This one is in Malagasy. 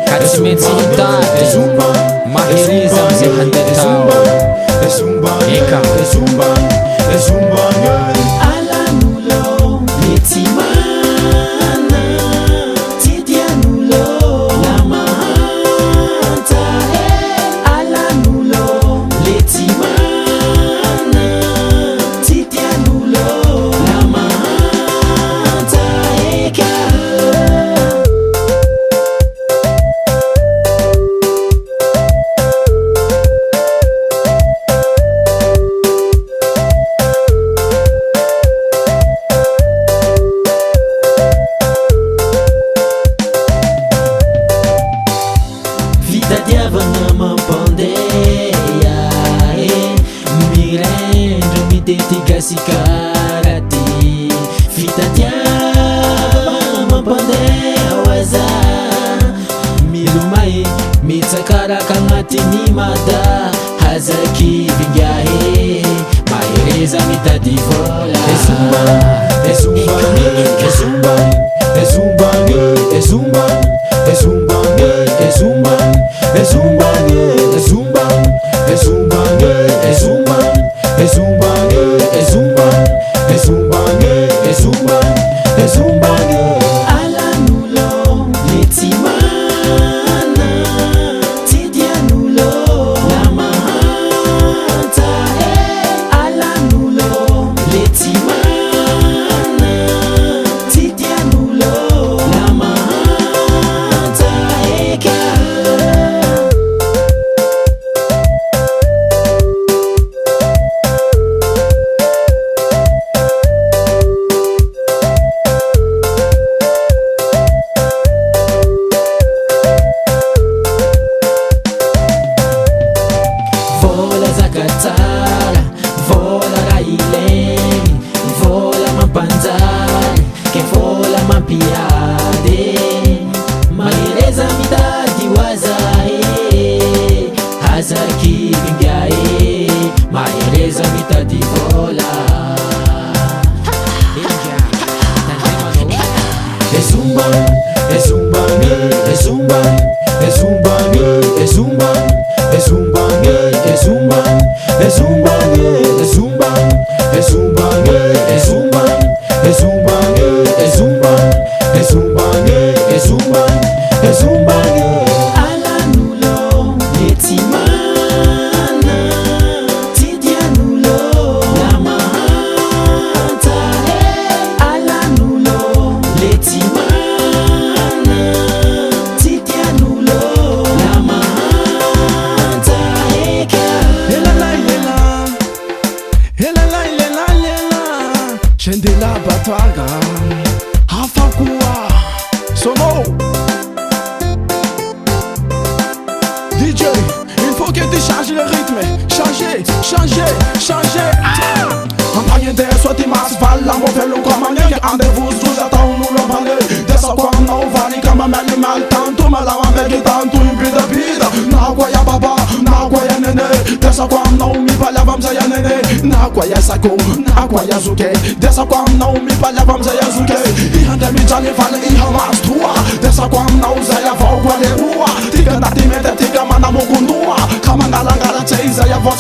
Ka tsy maintsy hitady mahiriza amizay handeha tao eka Alanulo letimana tidianulo lamanta Alanulo letimana tidianulo lamanta eka Diavana mampandeha mirendro mitetigasy karady fitadiavana mampandeha oaza milomay mitsakaraka agnatiny mada hazaky vingahe mahereza mitady vola Alanulo letimana tidianulo lamanta Alanulo letimana tidianulo lamanta eka Vola zakatara, vola raileng, vola mampanjary, ke vola mampiady mahereza mitady oazahe hazaky vingahe mahereza mitady vola Alanulo letimana tidianulo lamanta Alanulo letimana tidianulo lamanta eka Chendela batwaga Hafakua Sono DJ, il faut que tu changes le rythme Changer Ampagnen det så till massfalla och fäll och komma ner Ande vos tusa ta un ulo vale Dessa quam no vani kama mali mal tanto Malama megi tanto in pida Na guaya baba, na guaya nene Dessa quam no mi palavam za ya nene Na guaya sako, na guaya zuke Dessa quam no mi palavam za ya zuke I hande mi jani fale i hamas tua Dessa quam no za ya vau guale ua Tika nati mete tika mana mugundua Kama ngalangala cheiza ya vox